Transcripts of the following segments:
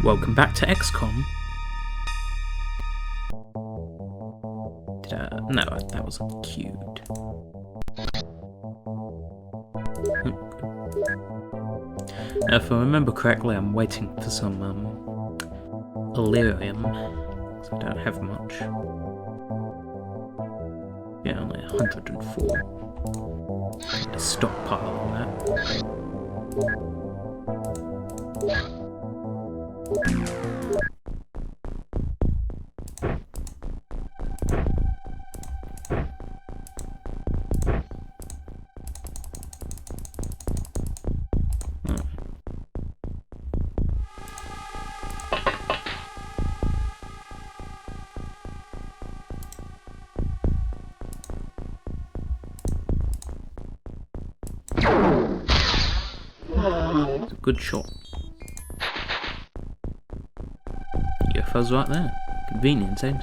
Welcome back to XCOM. No, that wasn't queued. If I remember correctly, I'm waiting for some Illyrium, so I don't have much. Yeah, only 104. Need to stockpile all that. It's a good shot. UFO's right there. Convenient, ain't it?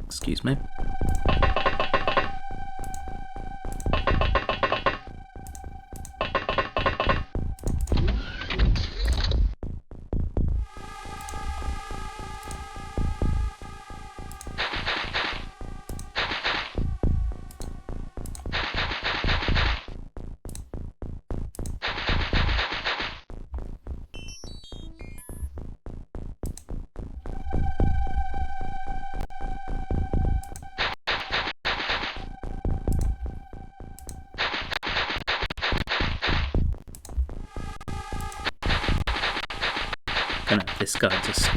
Excuse me. Gonna have this guy just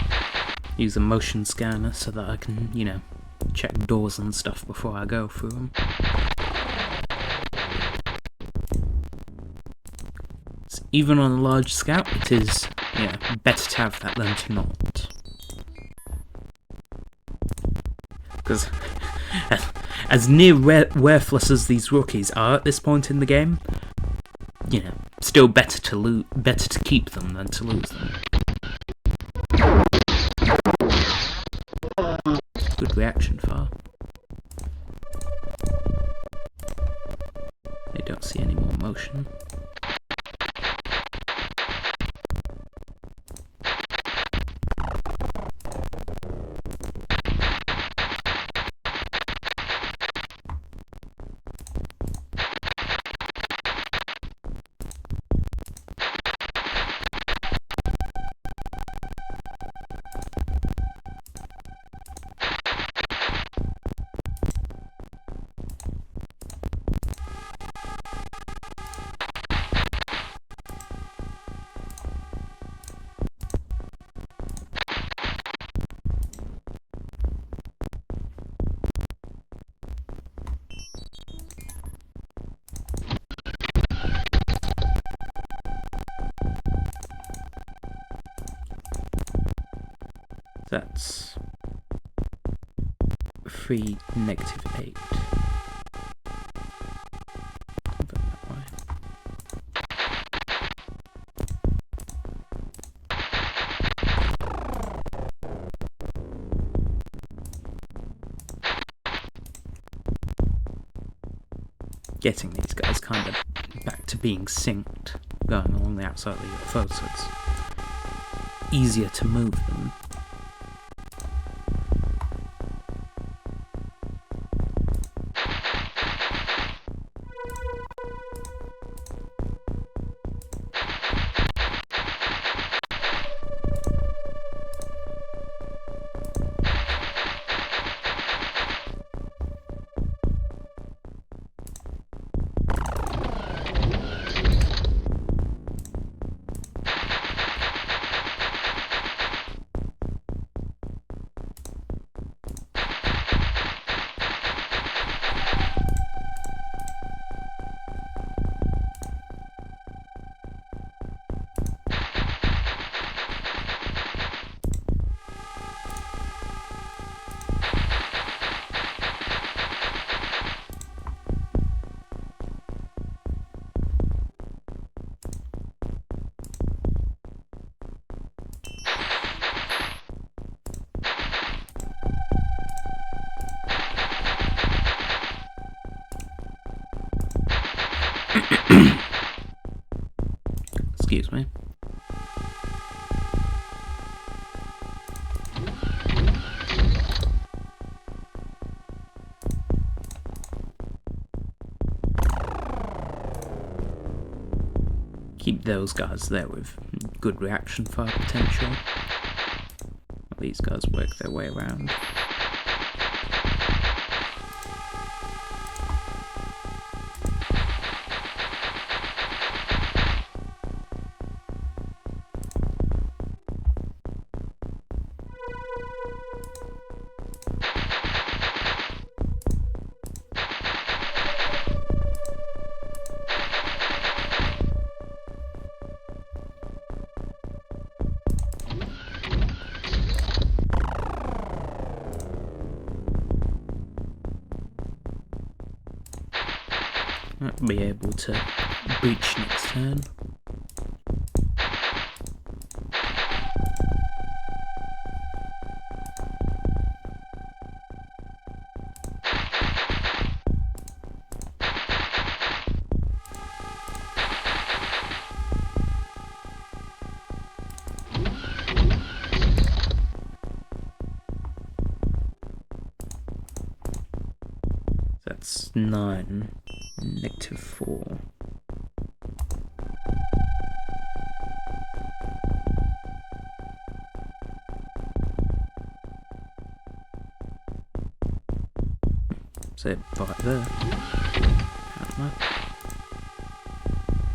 use a motion scanner so that I can, you know, check doors and stuff before I go through them. So even on a large scout, it is, yeah, better to have that than to not. Because as near worthless as these rookies are at this point in the game, you know, still better to keep them than to lose them. Good reaction far. They don't see any more motion. That's 3 negative 8. Put that way. Getting these guys kind of back to being synced, going along the outside of the UFO, so it's easier to move them. Excuse me. Keep those guys there with good reaction fire potential. These guys work their way around. Might be able to breach next turn. That's 9. -4. So right there.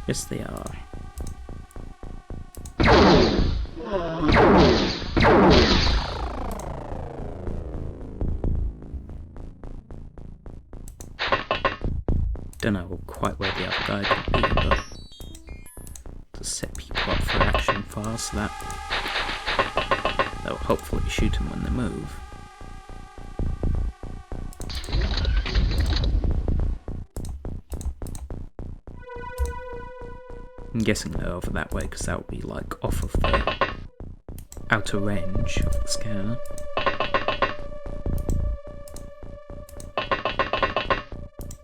Yes, they are. Don't know quite where the other guy could be, but to set people up for action fire so that they'll hopefully shoot them when they move. I'm guessing they're over that way because that would be like off of the outer range of the scanner.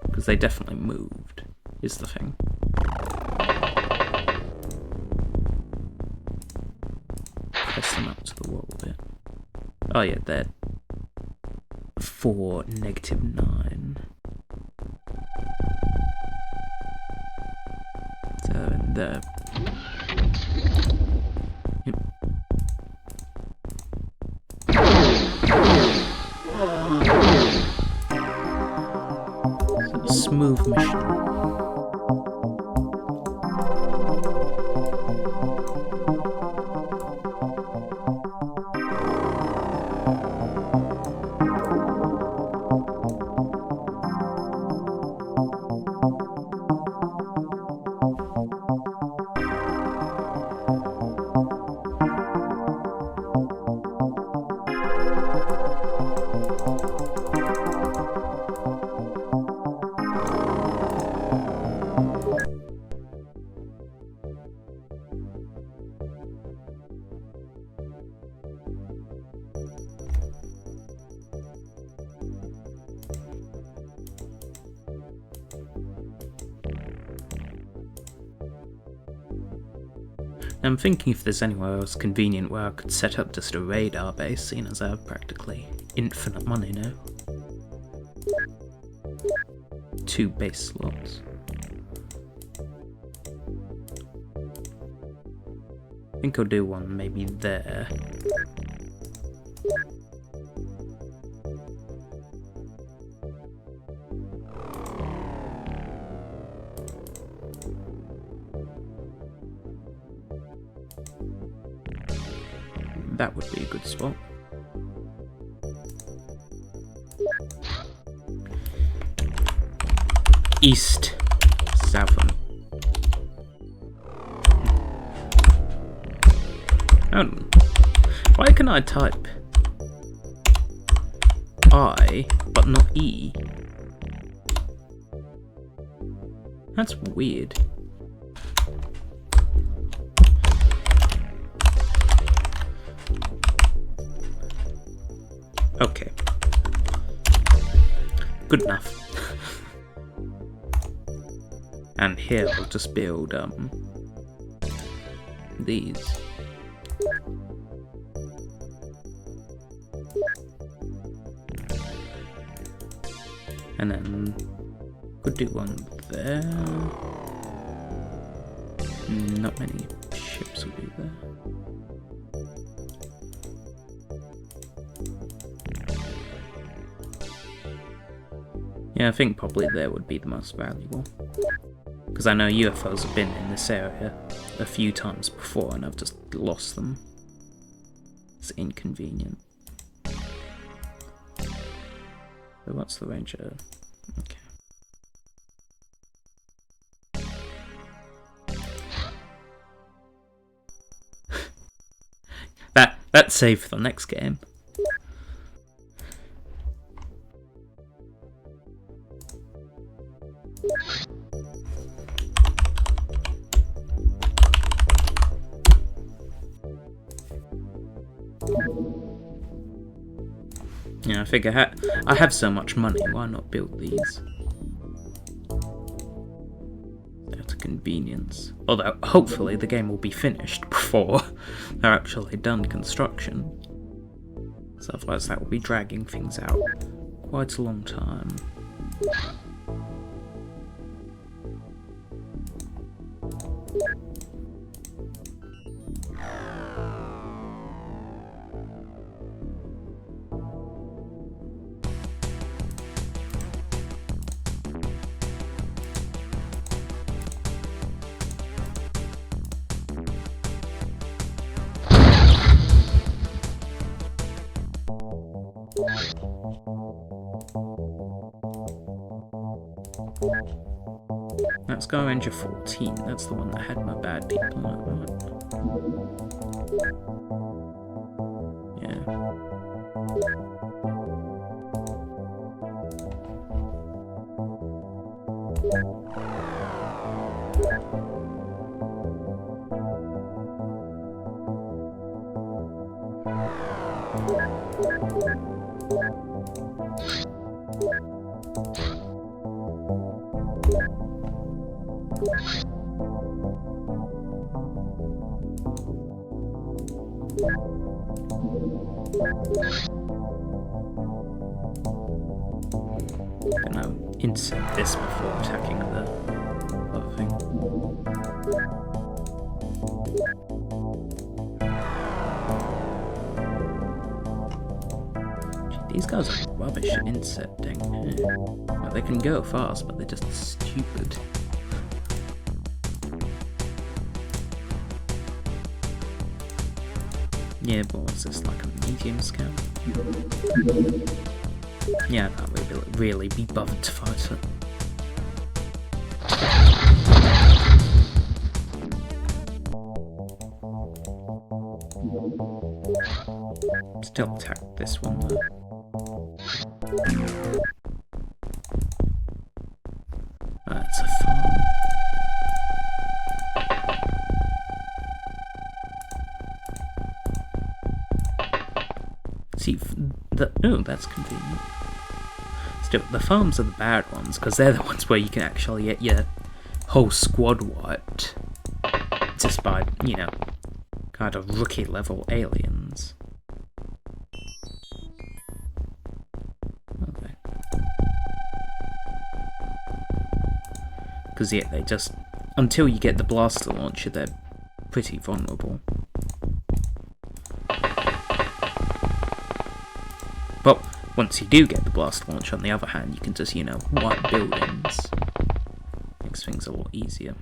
Because they definitely moved, is the thing. Press them up to the wall a bit. Oh yeah, they're 4, -9. So, and they're... Yep. Smooth mission. I'm thinking if there's anywhere else convenient where I could set up just a radar base, seeing as I have practically infinite money now. 2 base slots. I think I'll do one maybe there. That would be a good spot. East, Southern. Oh, why can I type I but not E? That's weird. Okay. Good enough. And here we'll just build these. And then could do one there. Not many ships will be there. Yeah, I think probably there would be the most valuable. Because I know UFOs have been in this area a few times before and I've just lost them. It's inconvenient. So what's the range? Okay. That's safe for the next game. Yeah, I figure I have so much money, why not build these? Out of convenience. Although, hopefully the game will be finished before they're actually done construction. So otherwise that will be dragging things out quite a long time. Let's go Ranger 14, that's the one that had my bad people on it, right? Gonna intercept this before attacking the other thing. Gee, these guys are rubbish at intercepting. Well, they can go fast, but they're just stupid. Yeah, but what's this, like a medium scale? Yeah, that would really be bothered to fight it. Still attack this one though. That's a farm. See, oh, that's convenient. Still, the farms are the bad ones, because they're the ones where you can actually get your whole squad wiped. Just by, you know, kind of rookie level aliens. Okay. Because, yeah, they just, until you get the blaster launcher, they're pretty vulnerable. But once you do get the blast launch, on the other hand, you can just, you know, wipe buildings. Makes things a lot easier.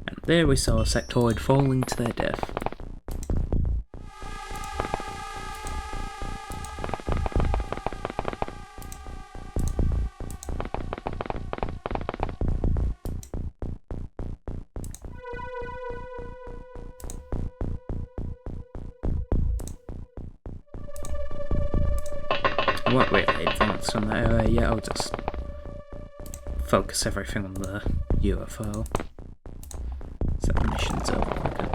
And there we saw a sectoid falling to their death. I won't really advance on that area yet, I'll just focus everything on the UFO. So the mission's over quicker.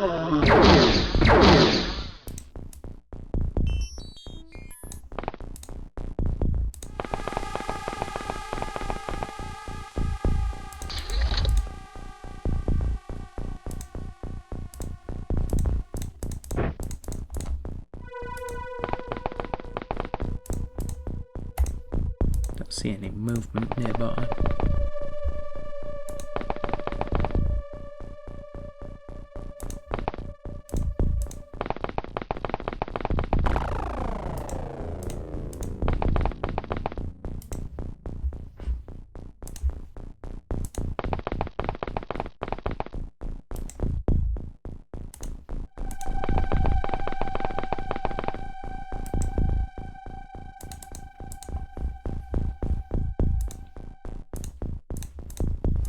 Don't see any movement nearby.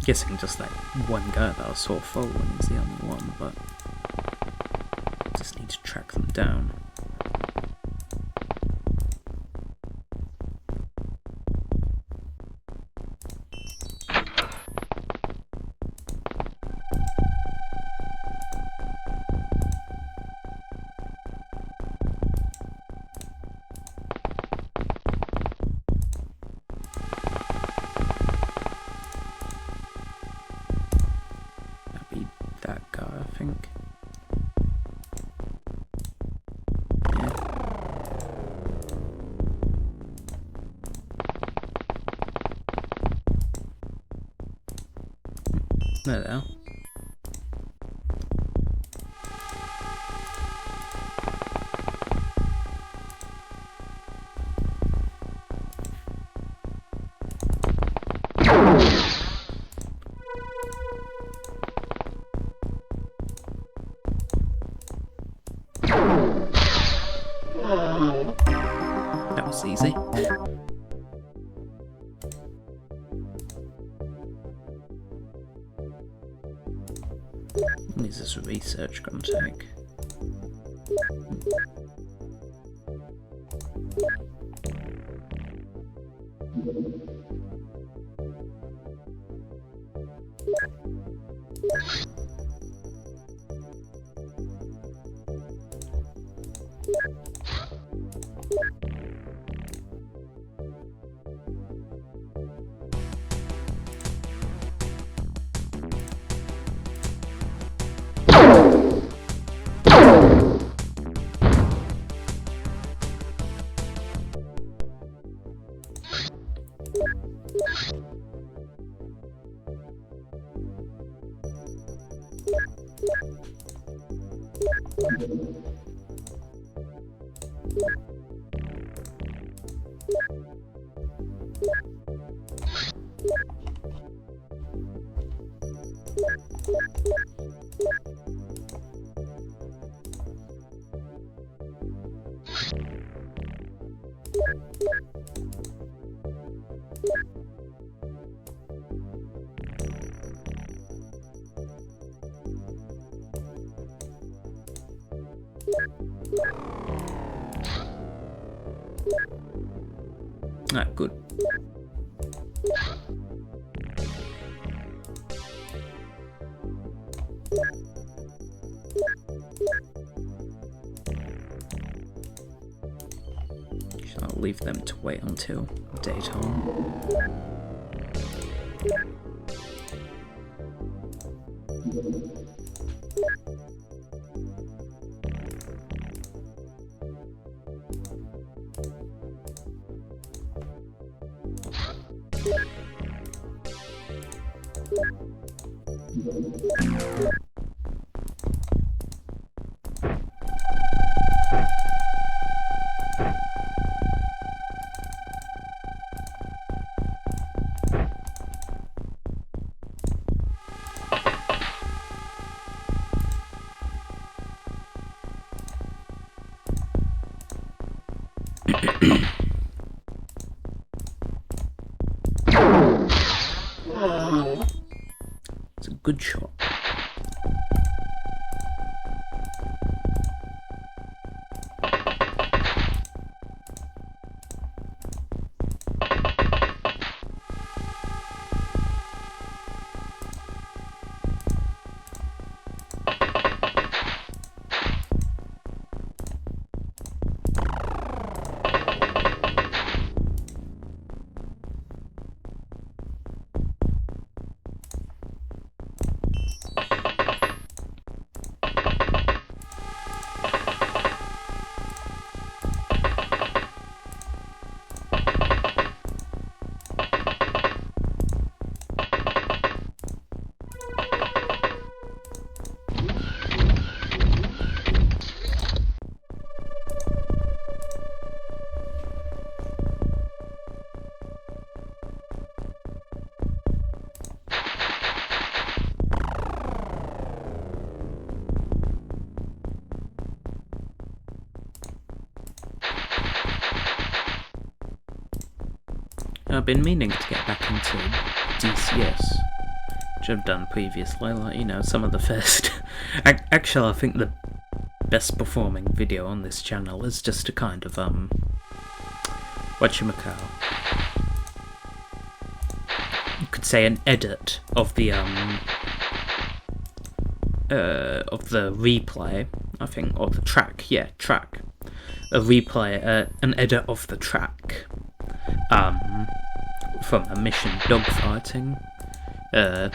Guessing just that one guy that I saw following is the only one, but just need to track them down. That guy, I think. Yeah. There they are. That was easy. What is this research going to take? Ah, good. Shall I leave them to wait until daytime? It's a good shot. I've been meaning to get back into DCS, which I've done previously, like, you know, some of the first... Actually, I think the best performing video on this channel is just a kind of, whatchamacall, you could say an edit of the replay, I think, or the track, yeah, track. A replay, an edit of the track, from a mission dogfighting, in a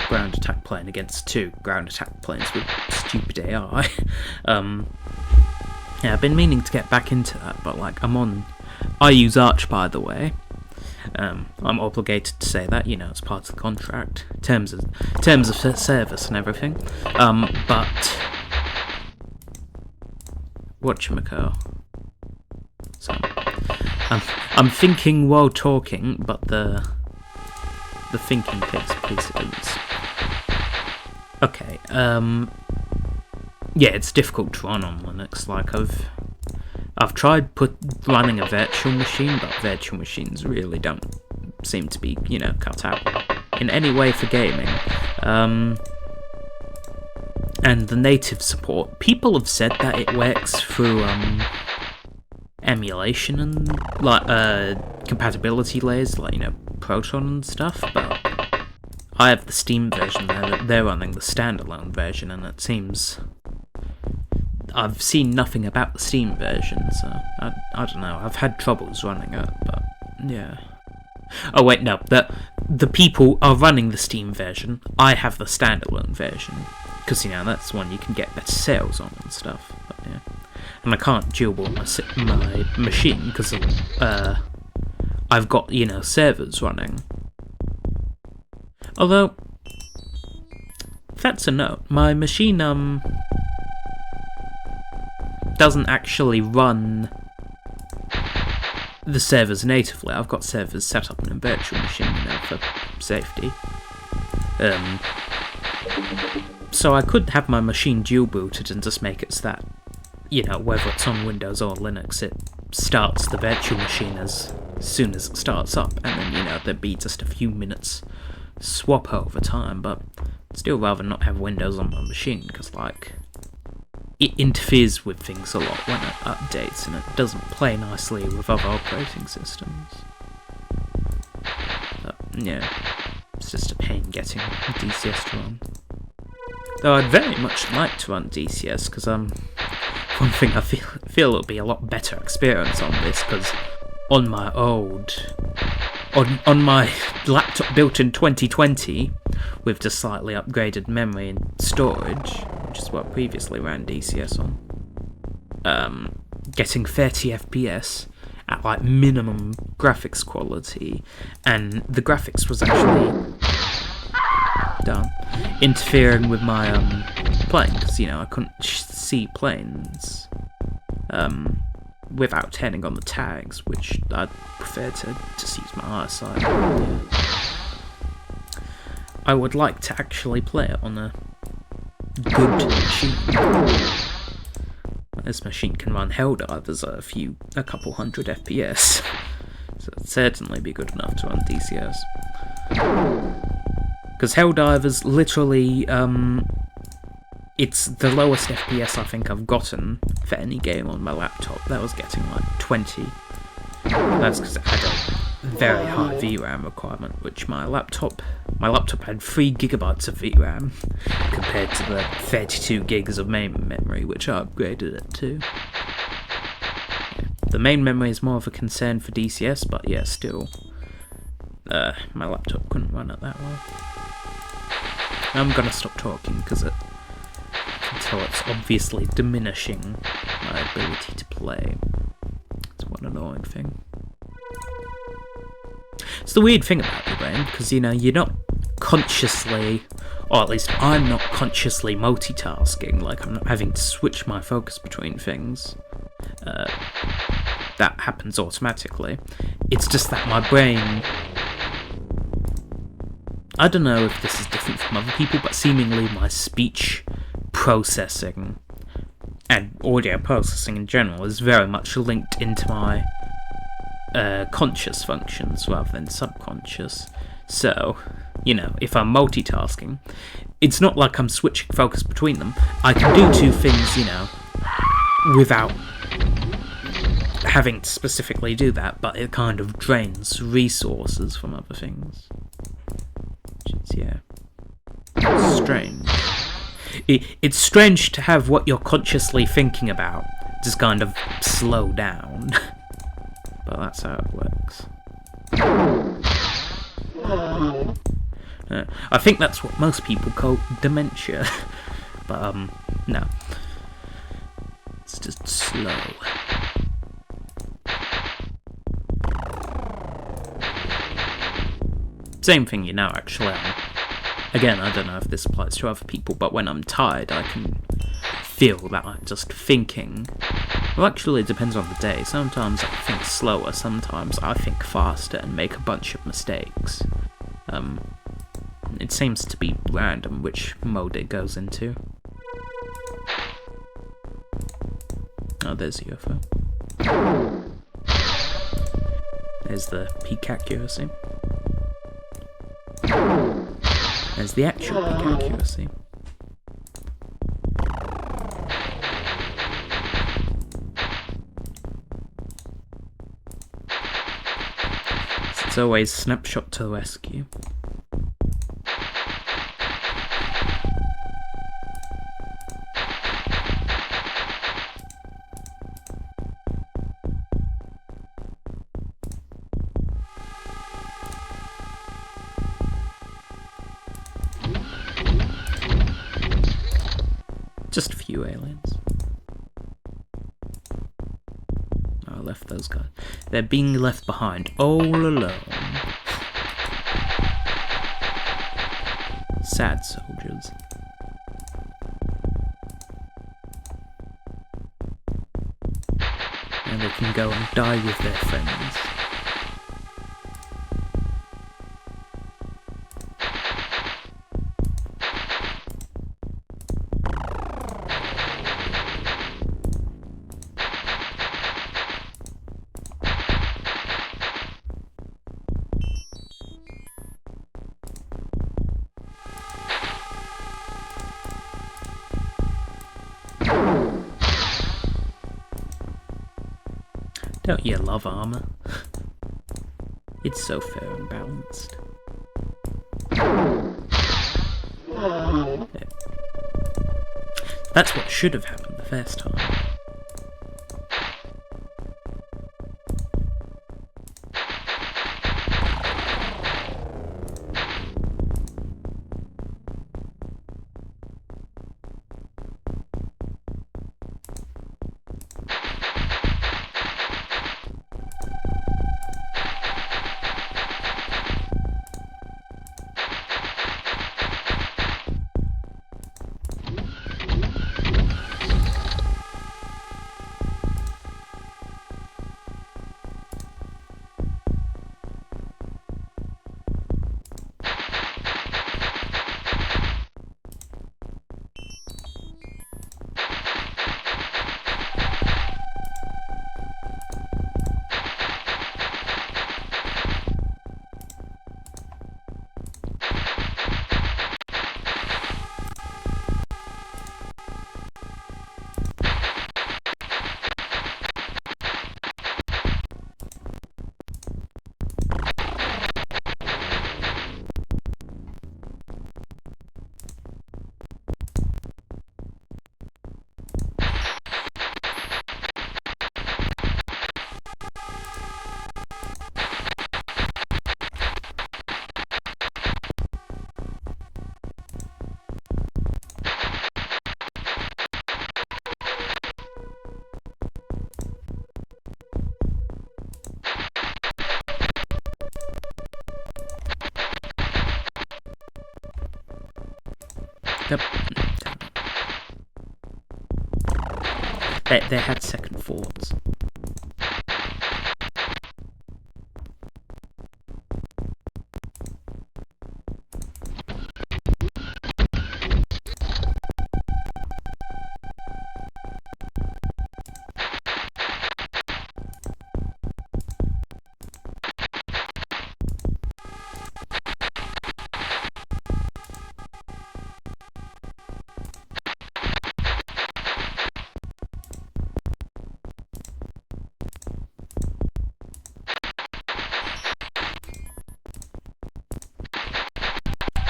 ground attack plane against 2 ground attack planes with stupid AI. Yeah, I've been meaning to get back into that, but, like, I use Arch, by the way. I'm obligated to say that, you know, it's part of the contract, terms of service and everything. But whatchamacall. So I'm thinking while talking, but the thinking takes precedence. Okay. Yeah, it's difficult to run on Linux. Like, I've tried running a virtual machine, but virtual machines really don't seem to be, you know, cut out in any way for gaming. And the native support, people have said that it works through emulation and, like, compatibility layers, like, you know, Proton and stuff, but I have the Steam version there, they're running the standalone version, and it seems... I've seen nothing about the Steam version, so I don't know. I've had troubles running it, but yeah. Oh wait, no. The people are running the Steam version. I have the standalone version, because, you know, that's one you can get better sales on and stuff. But yeah, and I can't dual boot my machine because I've got, you know, servers running. Although that's a note. My machine doesn't actually run the servers natively. I've got servers set up in a virtual machine, you know, for safety. So I could have my machine dual booted and just make it so that, you know, whether it's on Windows or Linux, it starts the virtual machine as soon as it starts up, and then, you know, there'd be just a few minutes swap over time, but I'd still rather not have Windows on my machine, because, like, it interferes with things a lot when it updates, and it doesn't play nicely with other operating systems. But, yeah, it's just a pain getting DCS to run. Though I'd very much like to run DCS, because one thing I feel it'll be a lot better experience on this, because on my on my laptop built in 2020, with just slightly upgraded memory and storage, which is what I previously ran DCS on, getting 30 FPS at, like, minimum graphics quality, and the graphics was actually done interfering with my plane, because, you know, I couldn't see planes without turning on the tags, which I'd prefer to just use my eyesight. I would like to actually play it on a good machine. This machine can run Helldivers at a couple hundred FPS, so it'd certainly be good enough to run DCS. Because Helldivers, literally, it's the lowest FPS I think I've gotten for any game on my laptop. That was getting like 20. That's because it had a very high VRAM requirement, which my laptop had 3 gigabytes of VRAM compared to the 32 gigs of main memory, which I upgraded it to. The main memory is more of a concern for DCS, but yeah, still, my laptop couldn't run it that well. I'm gonna stop talking because until it's obviously diminishing my ability to play. It's one annoying thing. It's the weird thing about your brain, because, you know, you're not consciously, or at least I'm not consciously multitasking, like I'm not having to switch my focus between things. That happens automatically. It's just that my brain, I don't know if this is different from other people, but seemingly my speech processing and audio processing in general is very much linked into my conscious functions rather than subconscious. So, if I'm multitasking, it's not like I'm switching focus between them. I can do two things, without having to specifically do that, but it kind of drains resources from other things. Which is, strange. It's strange to have what you're consciously thinking about just kind of slow down. But that's how it works. I think that's what most people call dementia. But, no. It's just slow. Same thing, actually. Again, I don't know if this applies to other people, but when I'm tired, I can feel that I'm just thinking. Well, actually, it depends on the day. Sometimes I think slower, sometimes I think faster and make a bunch of mistakes. It seems to be random which mode it goes into. Oh, there's the UFO. There's the peak accuracy. There's the actual peak accuracy. It's always snapshot to the rescue. Just a few aliens. I left those guys. They're being left behind all alone. Sad soldiers. And they can go and die with their friends. Don't you love armor? It's so fair and balanced. That's what should have happened the first time. Yep. They had second thoughts.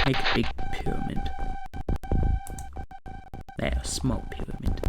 Make a big pyramid. There, a small pyramid.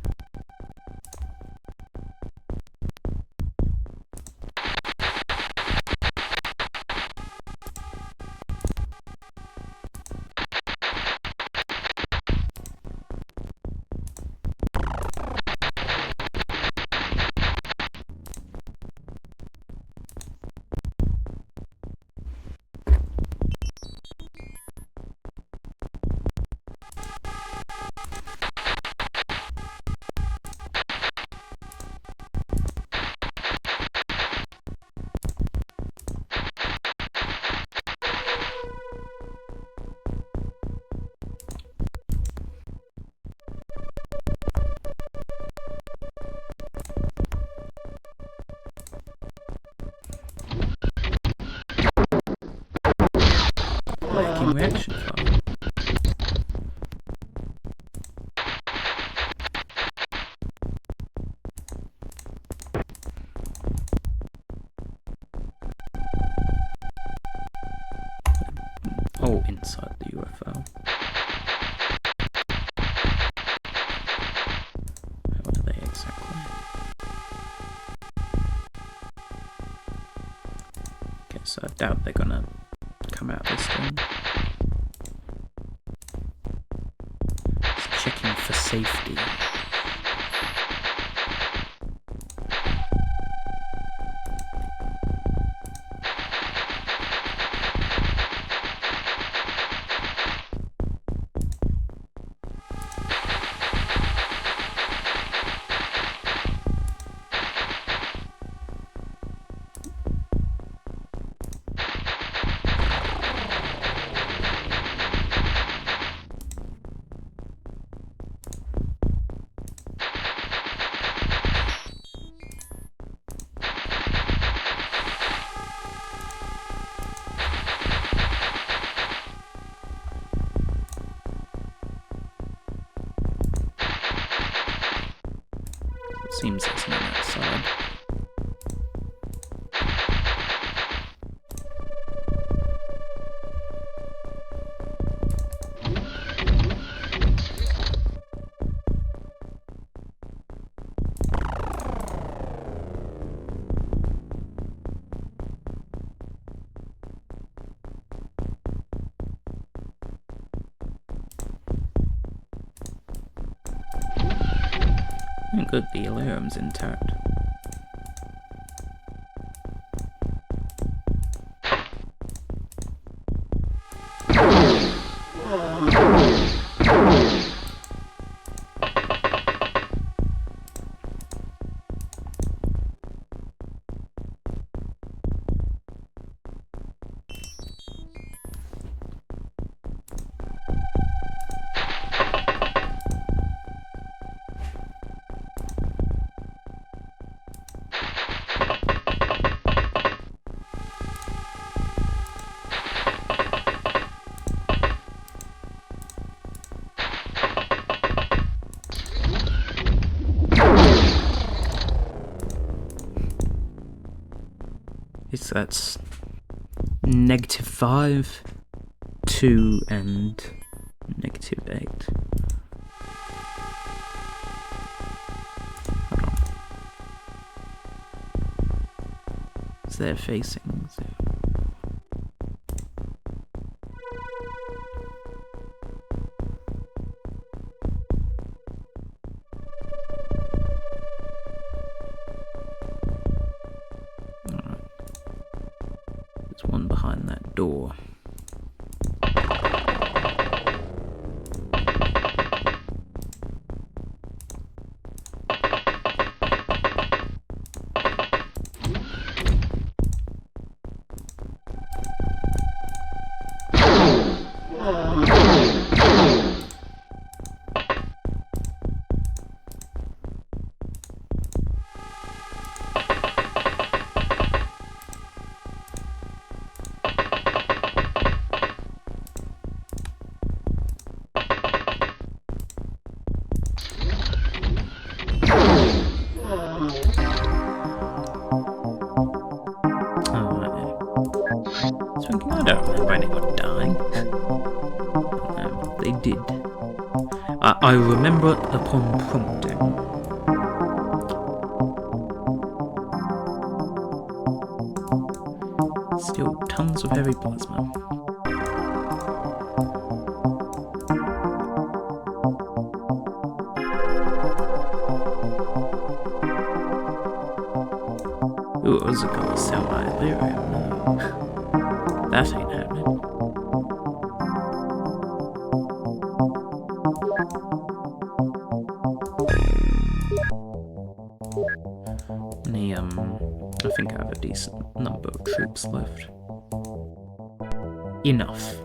Working reaction file. Oh, inside the UFO. What are they exactly? Okay, so I doubt they're gonna come out this thing. Just checking for safety. Seems there's none outside. Good, the alarm's intact. That's -5, 2, and -8. So they're facing. So. There's one behind that door. I remember it upon prompting. Still tons of heavy plasma. Ooh, I was gonna sell my iirc. No. That ain't happening. I think I have a decent number of troops left. Enough.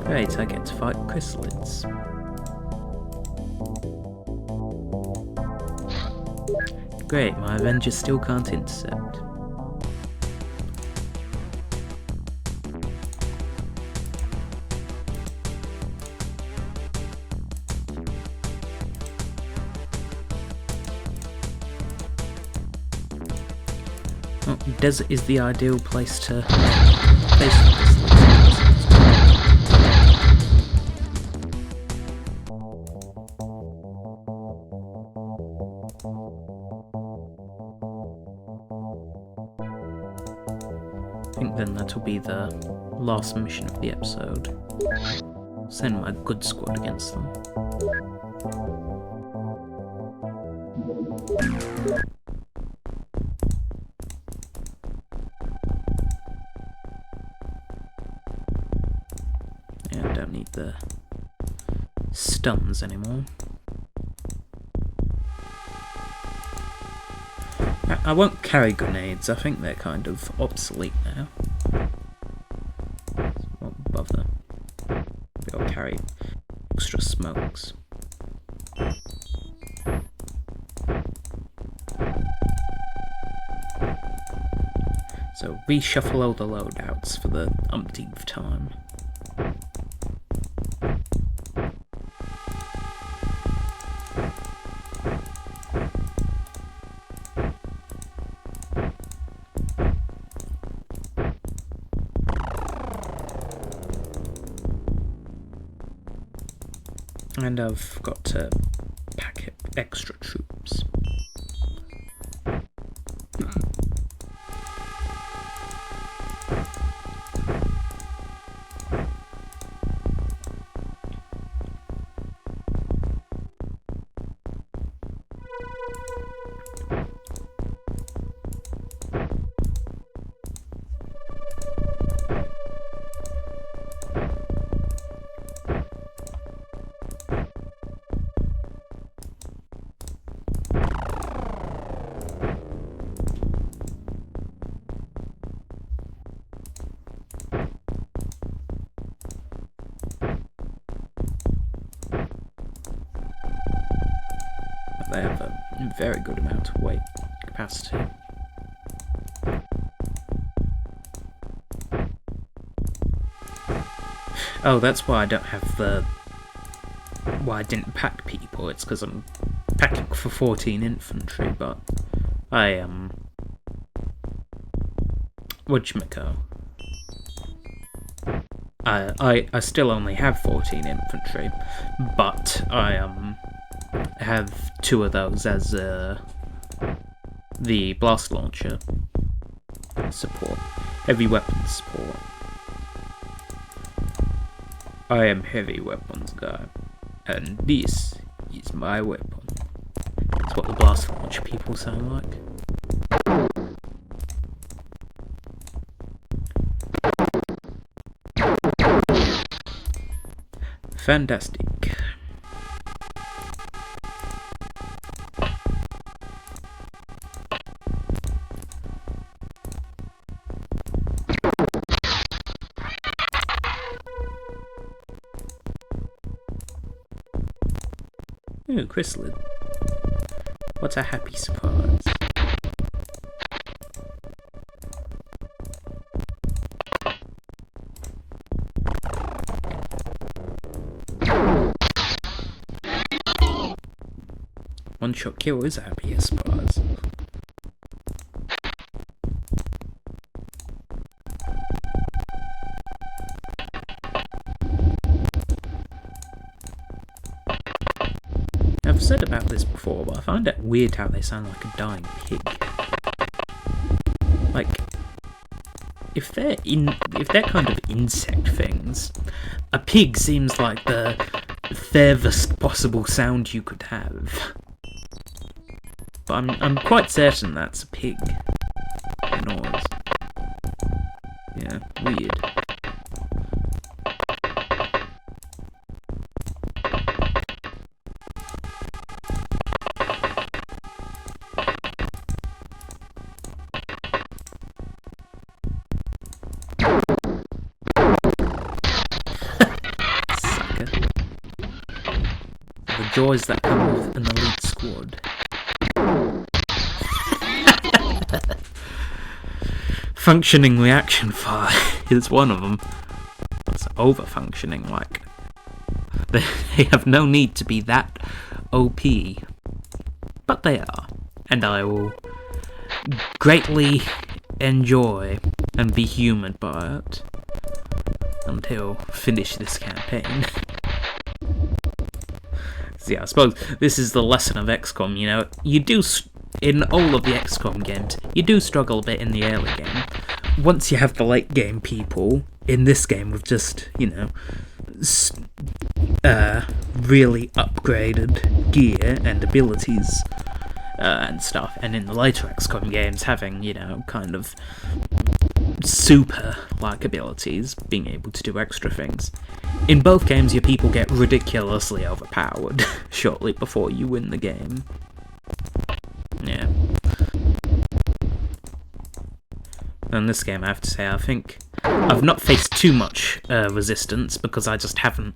Great, I get to fight chrysalids. Great, my Avengers still can't intercept. Well, desert is the ideal place to place the chrysalids. I think then that'll be the last mission of the episode. Send my good squad against them. Yeah, I don't need the stuns anymore. I won't carry grenades, I think they're kind of obsolete now. Won't bother. Maybe I'll carry extra smokes. So reshuffle all the loadouts for the umpteenth time. And I've got to pack extra troops. They have a very good amount of weight capacity. Oh, that's why I don't have the... why I didn't pack people. It's because I'm packing for 14 infantry, but I, whatchamacallit? I still only have 14 infantry, but I, have 2 of those as the blast launcher support, heavy weapons support. I am heavy weapons guy, and this is my weapon. That's what the blast launcher people sound like. Fantastic. Ooh, chrysalid. What a happy surprise. One-shot kill is a happy surprise. I've said about this before, but I find it weird how they sound like a dying pig. Like, if they're kind of insect things, a pig seems like the furthest possible sound you could have. But I'm quite certain that's a pig noise. Yeah, weird. Sucker. The joys that come with an elite squad. Functioning reaction fire is one of them. It's over-functioning, like. They have no need to be that OP. But they are. And I will greatly enjoy and be humoured by it until finish this campaign. So yeah, I suppose this is the lesson of XCOM, you know. You do, in all of the XCOM games, you do struggle a bit in the early game. Once you have the late game people, in this game with just, you know, really upgraded gear and abilities and stuff, and in the later XCOM games having, you know, kind of super-like abilities, being able to do extra things. In both games, your people get ridiculously overpowered shortly before you win the game. Yeah. In this game, I have to say, I think I've not faced too much resistance because I just haven't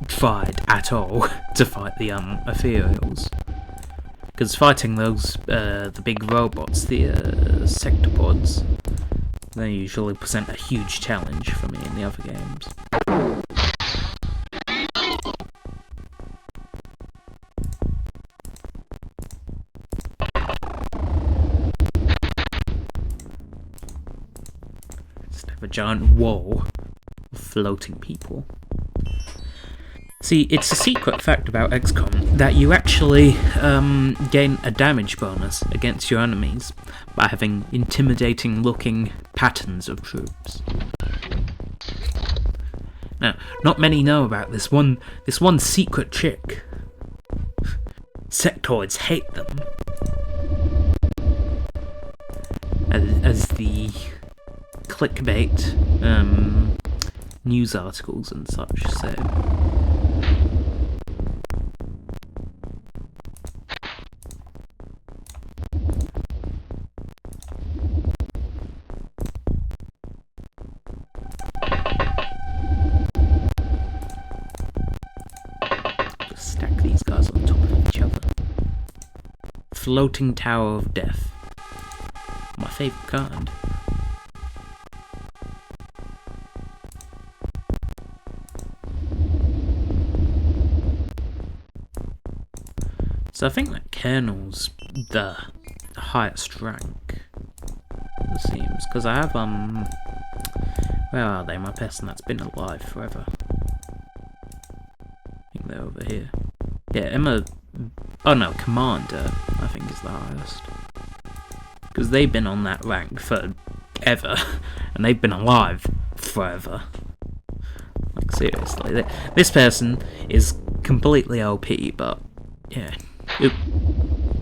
tried at all to fight the ethereals. Because fighting those, the big robots, the sectopods, they usually present a huge challenge for me in the other games. Just have a giant wall of floating people. See, it's a secret fact about XCOM that you actually gain a damage bonus against your enemies by having intimidating-looking patterns of troops. Now, not many know about this one secret trick. Sectoids hate them, as the clickbait news articles and such say. Stack these guys on top of each other. Floating Tower of Death. My favourite kind. So I think that Colonel's the highest rank, it seems, because I have, where are they? My person that's been alive forever. I think they're over here. Yeah, Emma... Oh no, Commander, I think is the highest. Because they've been on that rank forever, and they've been alive forever. Like, seriously. This person is completely OP, but, yeah.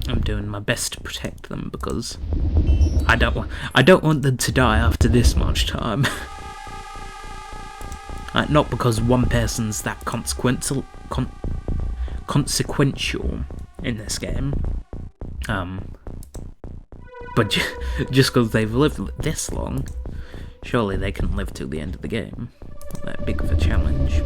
I'm doing my best to protect them, because I don't want them to die after this much time. Not because one person's that consequential in this game, but just because they've lived this long, surely they can live till the end of the game. Not that big of a challenge.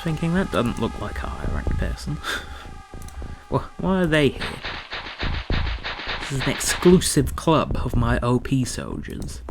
Thinking that doesn't look like a high rank person. Well, why are they here? This is an exclusive club of my OP soldiers.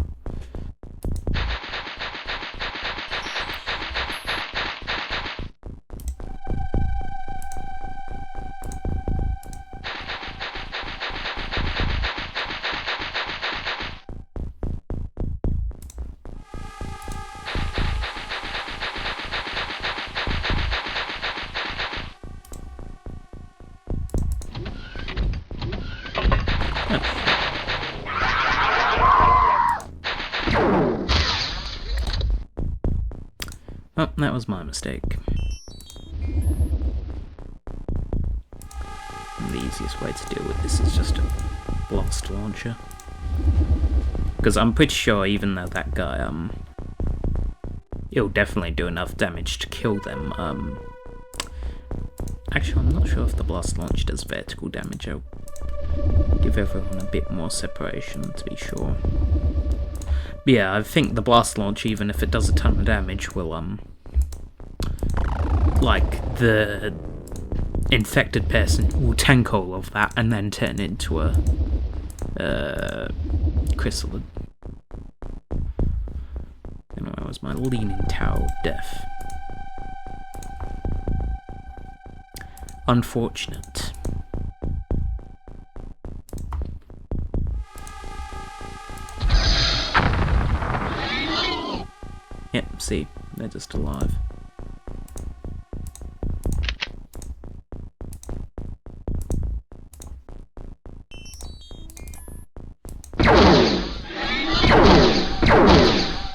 Oh, that was my mistake. The easiest way to deal with this is just a blast launcher. Because I'm pretty sure even though that guy, he'll definitely do enough damage to kill them. Actually, I'm not sure if the blast launcher does vertical damage. I'll give everyone a bit more separation to be sure. But yeah, I think the blast launch, even if it does a ton of damage, will, like, the infected person will tank all of that and then turn into a, chrysalid. And that was my leaning tower of death. Unfortunate. Yep, see, they're just alive.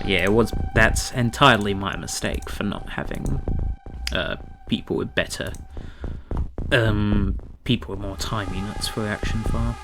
Yeah, that's entirely my mistake for not having people with better people with more time units for reaction fire.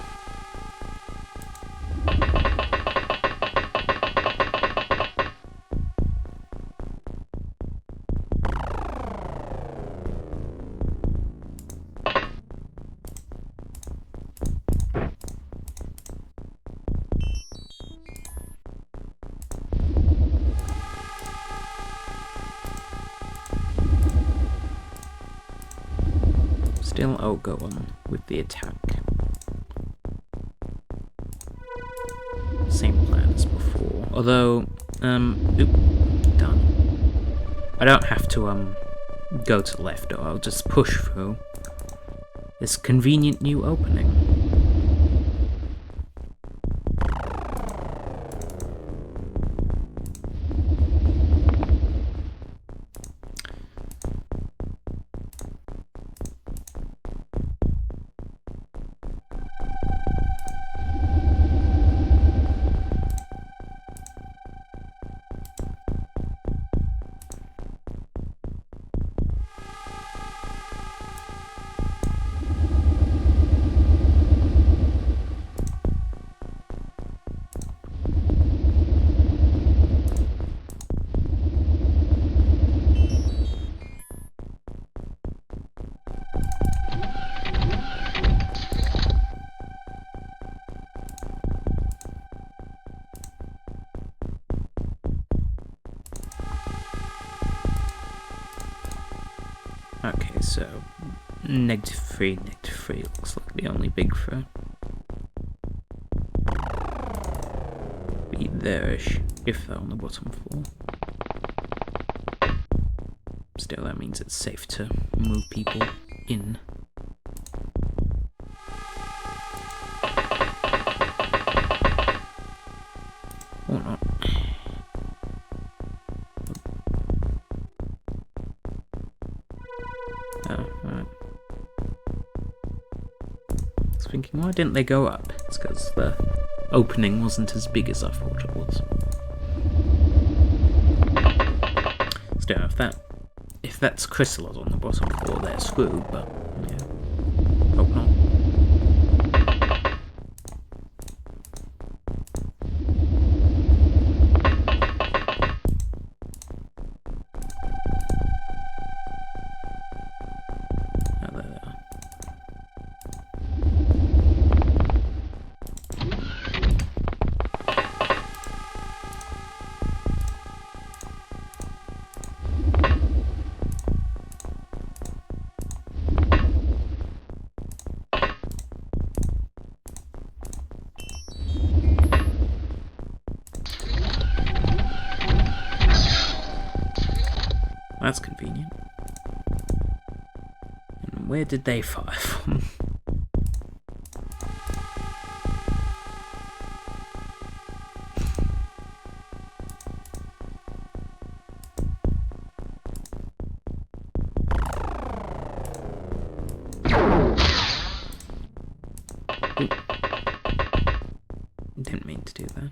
Still, I'll go on with the attack. Same plan as before. Although, done. I don't have to, go to the left, or I'll just push through this convenient new opening. Okay, so -3, -3 looks like the only big threat. Be there-ish, if they're on the bottom floor. Still, that means it's safe to move people in. Or not. Oh, right. I was thinking, why didn't they go up? It's because the opening wasn't as big as I thought it was. Still, if that's chrysalis on the bottom floor, they're screwed, but yeah, hope not. Oh, there they are. That's convenient. And where did they fire from? Didn't mean to do that.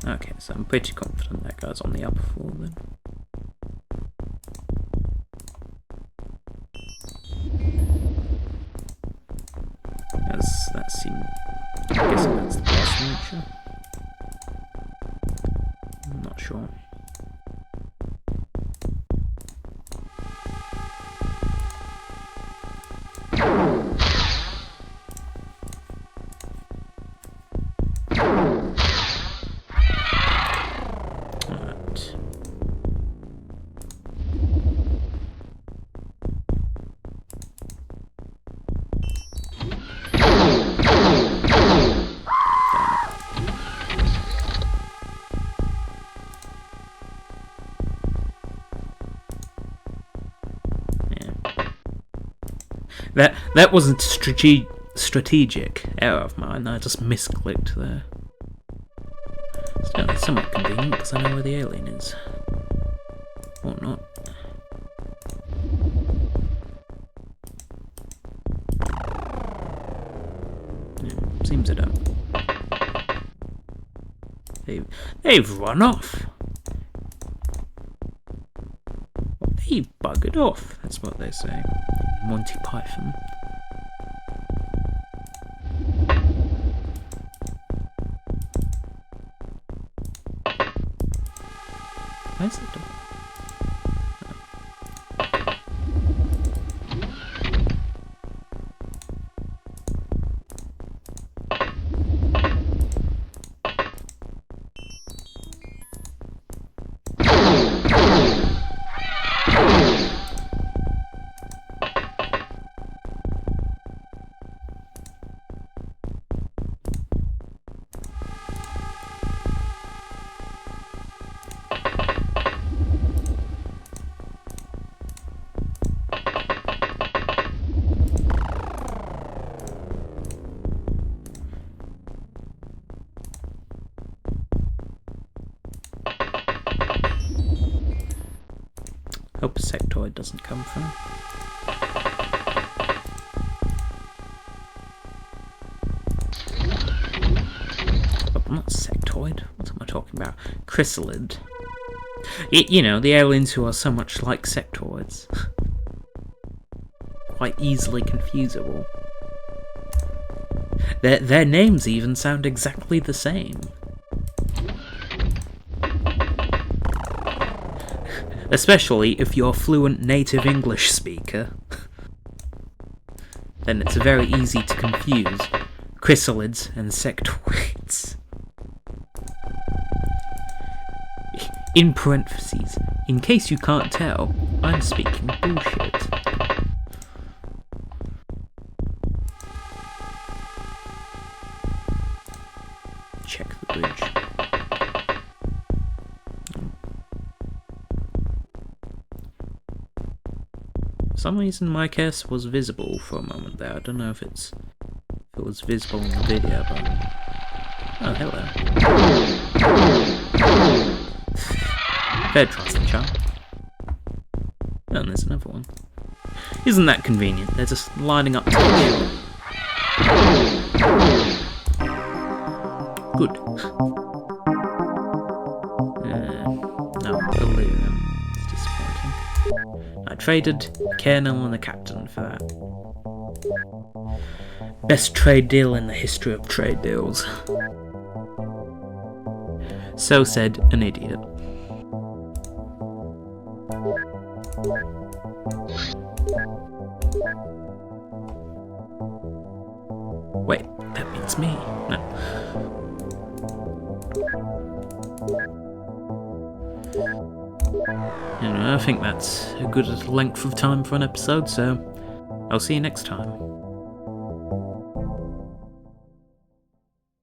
Okay, so I'm pretty confident that guy's on the upper floor then. As that seemed... I'm guessing that's the blast launcher. I'm not sure. That wasn't strategic error of mine. I just misclicked there. Still, it's somewhat convenient because I know where the alien is. Or not. Yeah, seems it don't. They've run off. They buggered off. That's what they say. Monty Python. Where's the door? Hope a sectoid doesn't come through. Oh, not sectoid. What am I talking about? Chrysalid. You know, the aliens who are so much like sectoids. quite easily confusable. Their names even sound exactly the same. Especially if you're a fluent native English speaker. Then it's very easy to confuse chrysalids and sectoids. In parentheses, in case you can't tell, I'm speaking bullshit. Check the bridge. For some reason my cursor was visible for a moment there. I don't know if it was visible in the video, but... Oh, hello. Fair trusting charm. Oh, and there's another one. Isn't that convenient? They're just lining up to the Good. No, balloon. It's disappointing. I traded a colonel and a captain for that. Best trade deal in the history of trade deals. So said an idiot. Wait, that means me. No. Anyway, I think that's a good length of time for an episode, so I'll see you next time.